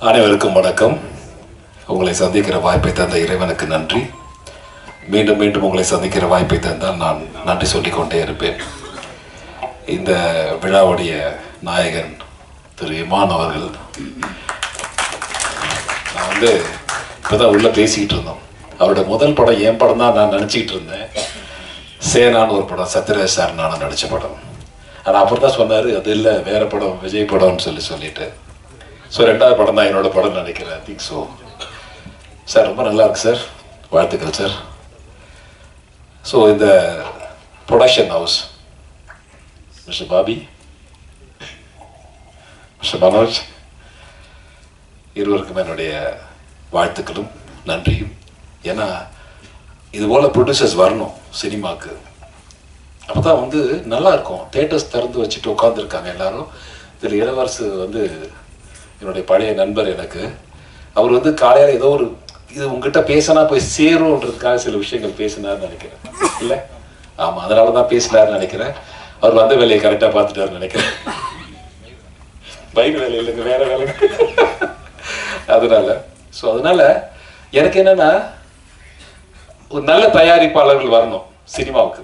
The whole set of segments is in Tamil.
அனைவருக்கும் வணக்கம். உங்களை சந்திக்கிற வாய்ப்பை தந்த இறைவனுக்கு நன்றி. மீண்டும் மீண்டும் உங்களை சந்திக்கிற வாய்ப்பை தந்தால் நான் நன்றி சொல்லிக்கொண்டே இருப்பேன். இந்த விழாவுடைய நாயகன் திரு இமான் அவர்கள், நான் இப்போதான் உள்ள பேசிக்கிட்டு இருந்தோம். அவரோட முதல் படம் என் படம் தான் நான் நினச்சிக்கிட்டு இருந்தேன். சேனான்னு ஒரு படம், சத்யராஜ் சார் நானும் நடித்த படம். ஆனால் அப்புறம் தான் சொன்னார் அது இல்லை வேற படம், விஜய் படம்னு சொல்லிட்டு. ஸோ ரெண்டாவது படம் தான் என்னோட படம் நினைக்கிறேன். I think so. சார் ரொம்ப நல்லா இருக்கு சார், வாழ்த்துக்கள் சார். ஸோ இந்த production house, mister Bobby, mister Manoj, இருவருக்கும் என்னுடைய வாழ்த்துக்களும் நன்றியும். ஏன்னா இதுபோல் ப்ரொடியூசர்ஸ் வரணும் சினிமாவுக்கு. அப்போ தான் நல்லா இருக்கும். தேட்டர்ஸ் திறந்து வச்சுட்டு உட்காந்துருக்காங்க எல்லாரும். இதில் இளவரசு என்னுடைய பழைய நண்பர். எனக்கு அவர் காலையில் ஏதோ ஒரு இது உங்ககிட்ட பேசினா போய் சேரும்ன்றதுக்காக சில விஷயங்கள் பேசினார்னு நினைக்கிறேன். இல்லை ஆமாம், அதனால தான் பேசினார்னு நினைக்கிறேன். அவர் வந்த வேலையை கரெக்டாக பார்த்துட்டாருன்னு நினைக்கிறேன். பைக் வேலை இல்லைங்க, வேற வேலை. அதனால எனக்கு என்னன்னா ஒரு நல்ல தயாரிப்பாளர்கள் வரணும் சினிமாவுக்கு.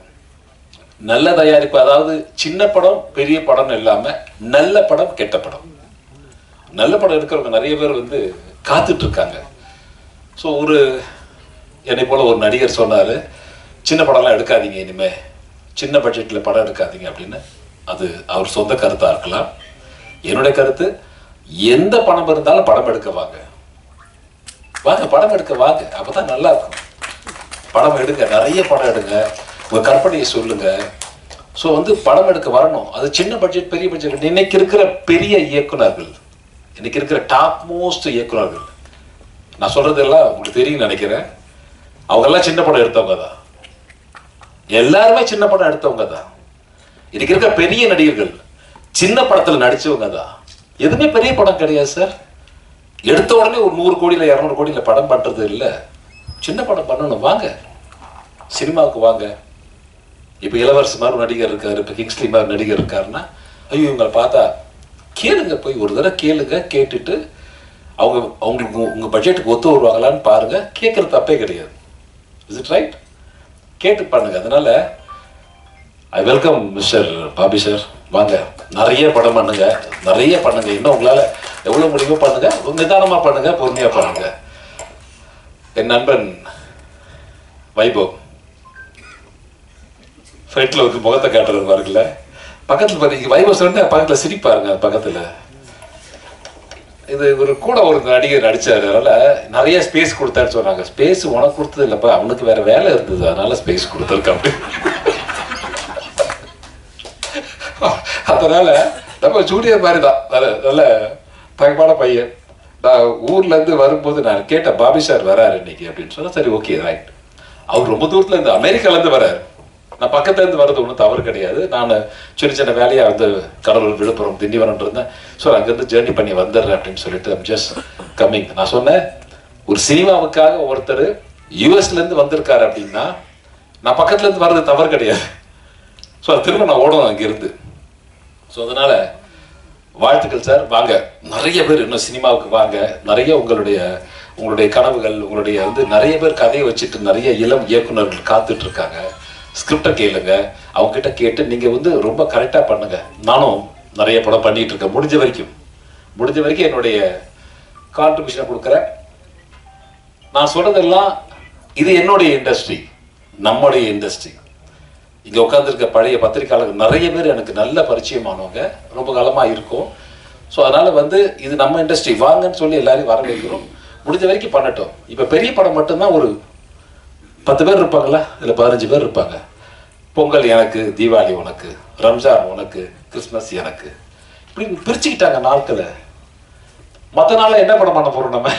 நல்ல தயாரிப்பு, அதாவது சின்ன படம் பெரிய படம் இல்லாம நல்ல படம் கெட்ட படம். நல்ல படம் எடுக்கிறவங்க நிறைய பேர் காத்துட்டு இருக்காங்க. ஸோ என்னை போல ஒரு நடிகர் சொன்னாரு, சின்ன படம்லாம் எடுக்காதீங்க இனிமே, சின்ன பட்ஜெட்ல படம் எடுக்காதீங்க அப்படின்னு. அது அவர் சொந்த கருத்தா இருக்கலாம். என்னுடைய கருத்து, எந்த பணம் இருந்தாலும் படம் எடுக்க வாங்க, படம் எடுக்க வாங்க. அப்பதான் நல்லா இருக்கும். படம் எடுங்க, நிறைய படம் எடுங்க, உங்க கற்பனையை சொல்லுங்க. ஸோ படம் எடுக்க வரணும். அது சின்ன பட்ஜெட் பெரிய பட்ஜெட். இன்னைக்கு இருக்கிற பெரிய இயக்குனர்கள், இன்னைக்கு இருக்கிற டாப் மோஸ்ட் இயக்குனர்கள், நான் சொல்றதெல்லாம் உங்களுக்கு தெரியும் நினைக்கிறேன், அவங்க எல்லாம் சின்ன படம் எடுத்தவங்க தான். எல்லாருமே சின்ன படம் எடுத்தவங்க தான். இன்னைக்கு இருக்கிற பெரிய நடிகர்கள் சின்ன படத்துல நடிச்சவங்க தான். எதுவுமே பெரிய படம் கிடையாது சார். எடுத்த உடனே ஒரு 100 கோடியில 200 கோடியில படம் பண்றது இல்லை. சின்ன படம் பண்ணணும், வாங்க சினிமாவுக்கு வாங்க. இப்போ இளவரசு மாதிரி ஒரு நடிகர் இருக்காரு, இப்போ கிங்ஸ்லி மாதிரி நடிகர் இருக்காருன்னா, ஐயோ இவங்களை பார்த்தா கேளுங்க, போய் ஒரு தடவை கேளுங்க. கேட்டுட்டு அவங்களுக்கு உங்க பட்ஜெட்டுக்கு ஒத்து வருவாங்களான்னு பாருங்க. கேட்கறது தப்பே கிடையாது. Is it right? கேட்டு பண்ணுங்க. அதனால I welcome mister Bobby sir. வாங்க, நிறைய படம் பண்ணுங்க, நிறைய பண்ணுங்க. இன்னும் உங்களால எவ்வளவு முடியுமோ பண்ணுங்க. நிதானமா பண்ணுங்க, பொறுமையா பண்ணுங்க. என் நண்பன் வைபவ் ஃப்ரெண்ட்ல முகத்தை காட்டுறது பாருங்கல்ல. பக்கத்துல பார்த்தீங்க வைபவ் சொன்ன பக்கத்துல சிரிப்பாருங்க. பக்கத்துல இது ஒரு நடிகர் நடிச்சாரு, அதனால நிறைய ஸ்பேஸ் கொடுத்தாரு சொன்னாங்க. ஸ்பேஸ் உனக்கு கொடுத்தது இல்லப்பா, அவனுக்கு வேற வேலை இருந்தது, அதனால ஸ்பேஸ் கொடுத்துருக்க. அப்படி அதனால நம்ம ஜூனியர் மாதிரி தான், நல்ல தங்கமான பையன். நான் ஊர்ல இருந்து வரும்போது நான் கேட்டேன், பாபி சார் வராரு இன்னைக்கு அப்படின்னு சொன்னா, சரி ஓகே ரைட். அவர் ரொம்ப தூரத்துல இருந்து, அமெரிக்கால இருந்து வராரு. நான் பக்கத்துல இருந்து வர்றது ஒன்றும் தவறு கிடையாது. நான் சின்ன சின்ன வேலையா கடலூர், விழுப்புரம், திண்டிவனம் இருந்தேன். ஸோ அங்கிருந்து ஜேர்னி பண்ணி வந்துடுறேன் அப்படின்னு சொல்லிட்டு ஐம் ஜஸ்ட் கம்மிங். நான் சொன்னேன், ஒரு சினிமாவுக்காக ஒருத்தர் யூஎஸ்ல இருந்து வந்திருக்காரு அப்படின்னா நான் பக்கத்துல இருந்து வர்றது தவறு கிடையாது. ஸோ அது திரும்ப நான் ஓடணும் அங்கிருந்து. ஸோ அதனால வாழ்த்துக்கள் சார். வாங்க, நிறைய பேர் இன்னும் சினிமாவுக்கு வாங்க. நிறைய உங்களுடைய கனவுகள், உங்களுடைய நிறைய பேர் கதையை வச்சுட்டு நிறைய இளம் இயக்குனர்கள் காத்துட்டு இருக்காங்க. ஸ்கிரிப்டை கேளுங்க, அவங்க கிட்ட கேட்டு நீங்க ரொம்ப கரெக்டா பண்ணுங்க. நானும் நிறைய படம் பண்ணிட்டு இருக்கேன். முடிஞ்ச வரைக்கும் என்னுடைய கான்ட்ரிபியூஷனை கொடுக்குறேன். நான் சொல்றதெல்லாம் இது என்னுடைய இண்டஸ்ட்ரி, நம்முடைய இண்டஸ்ட்ரி. இங்க உட்காந்துருக்க பழைய பத்திரிகையாளர்கள் நிறைய பேர் எனக்கு நல்ல பரிச்சயமானவங்க, ரொம்ப காலமா இருக்கும். ஸோ அதனால இது நம்ம இண்டஸ்ட்ரி, வாங்கன்னு சொல்லி எல்லாரையும் வர வைக்கிறோம். முடிஞ்ச வரைக்கும் பண்ணட்டும். இப்ப பெரிய படம் மட்டும்தான் ஒரு 10 பேர் இருப்பாங்களா, இல்லை 15 பேர் இருப்பாங்க. பொங்கல் எனக்கு, தீபாவளி உனக்கு, ரம்ஜான் உனக்கு, கிறிஸ்மஸ் எனக்கு, இப்படி பிரிச்சுக்கிட்டாங்க நாட்களை. மற்ற நாள்ல என்ன படம் பண்ண போறோம் நம்ம?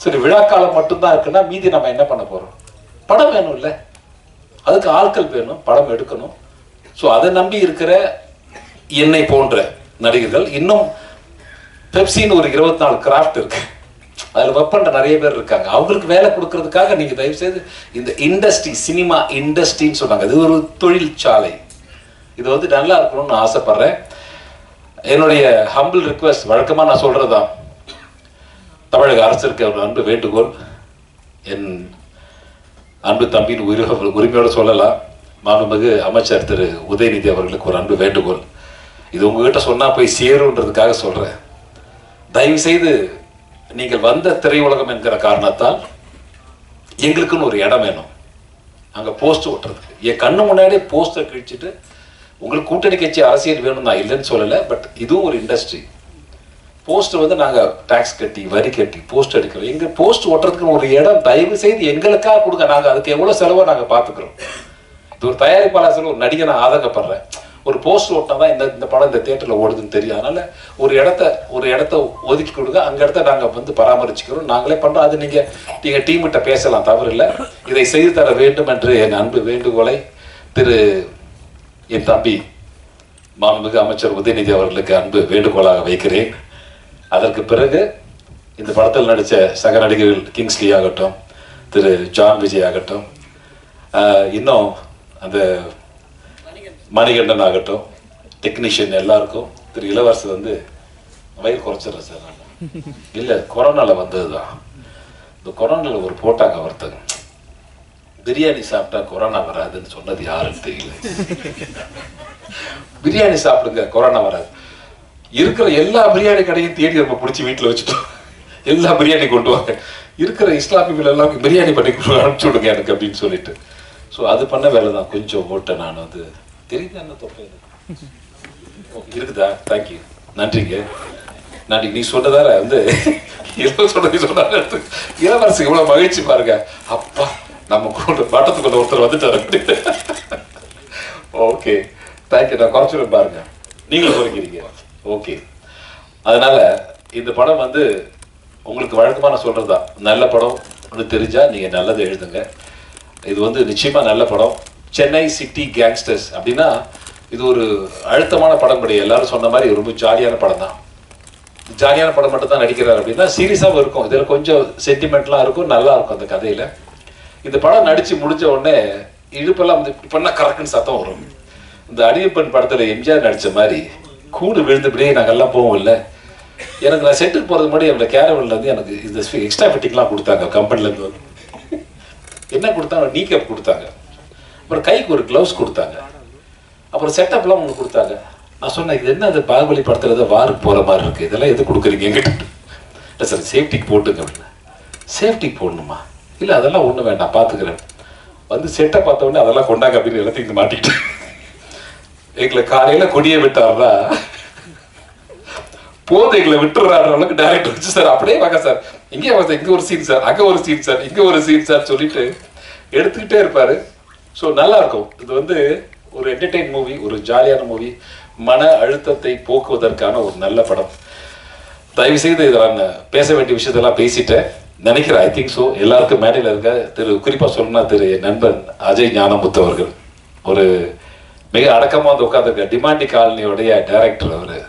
சரி, விழாக்காலம் மட்டும்தான் இருக்குன்னா மீதி நம்ம என்ன பண்ண போறோம்? படம் வேணும் இல்லை, அதுக்கு ஆட்கள் வேணும், படம் எடுக்கணும். ஸோ அதை நம்பி இருக்கிற என்னை போன்ற நடிகர்கள், இன்னும் பெப்சின்னு ஒரு 24 கிராஃப்ட் இருக்கு, அதில் ஒர்க் பண்ணுற நிறைய பேர் இருக்காங்க. அவங்களுக்கு வேலை கொடுக்கறதுக்காக நீங்கள் தயவு செய்து இந்த இண்டஸ்ட்ரி, சினிமா இண்டஸ்ட்ரின்னு சொன்னாங்க, இது ஒரு தொழிற்சாலை. இது நல்லா இருக்கணும்னு ஆசைப்படுறேன். என்னுடைய ஹம்பிள் ரிக்வெஸ்ட், வழக்கமாக நான் சொல்றதுதான், தமிழக அரசிற்கு ஒரு அன்பு வேண்டுகோள். என் அன்பு தம்பியின் உரிமையோடு சொல்லலாம். மாண்புமிகு அமைச்சர் திரு உதயநிதி அவர்களுக்கு ஒரு அன்பு வேண்டுகோள். இது உங்ககிட்ட சொன்னா போய் சேருன்றதுக்காக சொல்றேன். தயவு செய்து நீங்கள் வந்த திரையுலகம் என்கிற காரணத்தால் எங்களுக்குன்னு ஒரு இடம் வேணும். அங்க போஸ்ட் ஓட்டுறதுக்கு என் கண்ணு முன்னாடியே போஸ்டர் கிழிச்சிட்டு உங்களுக்கு கூட்டணி கட்சி அரசியல் வேணும் நான் இல்லைன்னு சொல்லலை. பட் இதுவும் ஒரு இண்டஸ்ட்ரி. போஸ்டர் வந்து நாங்கள் டாக்ஸ் கட்டி வரி கட்டி போஸ்ட் அடிக்கிறோம். எங்கள் போஸ்ட் ஓட்டுறதுக்கு ஒரு இடம் தயவு செய்து எங்களுக்காக கொடுங்க. நாங்கள் அதுக்கு எவ்வளோ செலவோ நாங்கள் பார்த்துக்கிறோம். இது ஒரு தயாரிப்பாளர் செலவு. ஒரு நடிகை நான் ஆதங்கப்படுறேன். ஒரு போஸ்ட் ஓட்டினா தான் இந்த படம் இந்த தியேட்டரில் ஓடுதுன்னு தெரியும். அதனால ஒரு இடத்த ஒதுக்கி கொடுங்க. அங்க இடத்த நாங்கள் வந்து பராமரிச்சுக்கிறோம். நாங்களே பண்ணுறோம். அது நீங்கள் டீம்கிட்ட பேசலாம், தவறு இல்லை. இதை செய்து தர வேண்டும் என்று என் அன்பு வேண்டுகோளை என் தம்பி மாண்புமிகு அமைச்சர் உதயநிதி அவர்களுக்கு அன்பு வேண்டுகோளாக வைக்கிறேன். அதற்கு பிறகு இந்த படத்தில் நடித்த சக நடிகர்கள் கிங்ஸ்லி ஆகட்டும், திரு ஜான் விஜய் ஆகட்டும், இன்னும் அந்த மணிகண்டன் ஆகட்டும், டெக்னீஷியன் எல்லாருக்கும், திரு இளவரசர் வந்து வயிறு குறைச்சிடுறேன் சார் நான். இல்லை, கொரோனாவில் வந்தது தான். இந்த கொரோனாவில் ஒரு போட்டாங்க ஒருத்தங்க, பிரியாணி சாப்பிட்டா கொரோனா வராதுன்னு சொன்னது யாருன்னு தெரியல. பிரியாணி சாப்பிடுங்க, கொரோனா வராது. இருக்கிற எல்லா பிரியாணி கடையும் தேடி நம்ம பிடிச்சி வீட்டில் வச்சுட்டோம். எல்லா பிரியாணி கொண்டு வாங்க, இருக்கிற இஸ்லாமிகள் எல்லாம் பிரியாணி பண்ணி அனுப்பிச்சு விடுங்க எனக்கு அப்படின்னு சொல்லிட்டு. ஸோ அது பண்ண வேலை தான். கொஞ்சம் ஓட்ட நான் வந்து தெரியுது என்ன தொப்பை இருக்குதா? தேங்க்யூ, நன்றிங்க. நான் நீ சொன்னதால வந்து இளவரசி இவ்வளவு மகிழ்ச்சி பாருங்க. அப்பா, நம்ம கூட வட்டத்துக்குள்ள ஒருத்தர் வந்துட்டாரு. Okay, thank you. நான் குறைச்சிடும் பாருங்க, நீங்களும் குறைக்கிறீங்க. ஓகே, அதனால இந்த படம் வந்து உங்களுக்கு வழக்கமான சொல்றதுதான். நல்ல படம் தெரிஞ்சா நீங்க நல்லது எழுதுங்க. இது வந்து நிச்சயமா நல்ல படம். சென்னை சிட்டி கேங்ஸ்டர்ஸ் அப்படின்னா இது ஒரு அழுத்தமான படம் கிடையாது. எல்லாரும் சொன்ன மாதிரி ரொம்ப ஜாலியான படம் தான். ஜாலியான படம் மட்டும் தான் நடிக்கிறார் அப்படின்னா சீரியஸாகவும் இருக்கும். இதில் கொஞ்சம் சென்டிமெண்ட்லாம் இருக்கும், நல்லா இருக்கும் அந்த கதையில. இந்த படம் நடிச்சு முடிஞ்ச உடனே இடுப்பெல்லாம் வந்து இப்பன்னா கரெக்டுன்னு சத்தம் வரும். இந்த அடியப்பன் படத்துல எம்ஜிஆர் நடிச்ச மாதிரி கூடு விழுந்தபடியே நாங்கெல்லாம் போவோம் இல்லை. எனக்கு நான் செட்டுக்கு போறது முன்னாடி என்னோட கேரவன்ல இருந்து எனக்கு இந்த எக்ஸ்ட்ரா ஃபிட்டிங்லாம் கொடுத்தாங்க கம்பெனில இருந்து. வந்து என்ன கொடுத்தாங்க, நீ கேப் கொடுத்தாங்க, அப்புறம் கைக்கு ஒரு கிளவுஸ் கொடுத்தாங்க, அப்புறம் செட்டப்லாம் ஒன்று கொடுத்தாங்க. நான் சொன்னேன், இது என்ன அது பாகுபலி படத்துல வாருக்கு போற மாதிரி இருக்கு, இதெல்லாம் எது கொடுக்குறீங்க எங்கிட்ட? இல்லை சார், சேஃப்டிக்கு போட்டுங்க அப்படின்னு. சேஃப்டிக்கு போடணுமா? இல்லை அதெல்லாம் ஒன்றும் வேண்டாம், பார்த்துக்கிறேன். வந்து செட்டை பார்த்த உடனே அதெல்லாம் கொண்டாங்க அப்படின்னு எல்லாத்தையும் மாட்டிக்கிட்டு எங்களை காலையில கொடியை விட்டாருன்னா போது எங்களை விட்டுறாரு அளவுக்கு டைரக்டர் வச்சு, சார் அப்படியே வாங்க சார், இங்கே வாங்க, இங்கே ஒரு சீன் சார், அங்கே ஒரு சீன் சார், இங்கே ஒரு சீன் சார் சொல்லிட்டு எடுத்துக்கிட்டே இருப்பாரு. ஸோ நல்லா இருக்கும். இது வந்து ஒரு என்டர்டெயின் மூவி, ஒரு ஜாலியான மூவி, மன அழுத்தத்தை போக்குவதற்கான ஒரு நல்ல படம். தயவு செய்து இதை நான் பேச வேண்டிய விஷயத்தெல்லாம் பேசிட்டேன் நினைக்கிறேன். I think so. எல்லாருக்கும் மேடையில் இருக்க குறிப்பாக சொல்லணும்னா என் நண்பன் அஜய் ஞானமுத்து அவர்கள் ஒரு மிக அடக்கமாக வந்து உட்காந்துருக்க டிமாண்டி காலனியோடைய டைரக்டர். அவர்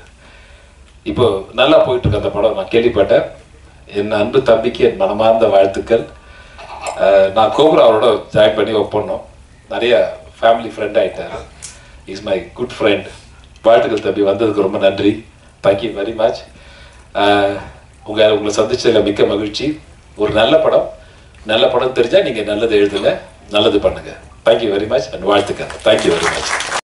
இப்போ நல்லா போயிட்டு இருக்க அந்த படம் நான் கேள்விப்பட்டேன். என் அன்பு தம்பிக்கு என் மனமார்ந்த வாழ்த்துக்கள். நான் கோபுரா அவரோட ஜாயின் பண்ணி ஒர்க் பண்ணோம். நிறைய ஃபேமிலி ஃப்ரெண்ட் ஆகிட்டார். Is my good friend. வாழ்த்துக்கள் தம்பி, வந்ததுக்கு ரொம்ப நன்றி. Thank you very much. உங்களை சந்திச்சதில் மிக்க மகிழ்ச்சி. ஒரு நல்ல படம் தெரிஞ்சால் நீங்கள் நல்லது எழுதுங்க, நல்லது பண்ணுங்க. தேங்க்யூ வெரி மச் அண்ட் வாழ்த்துக்கள். Thank you very much.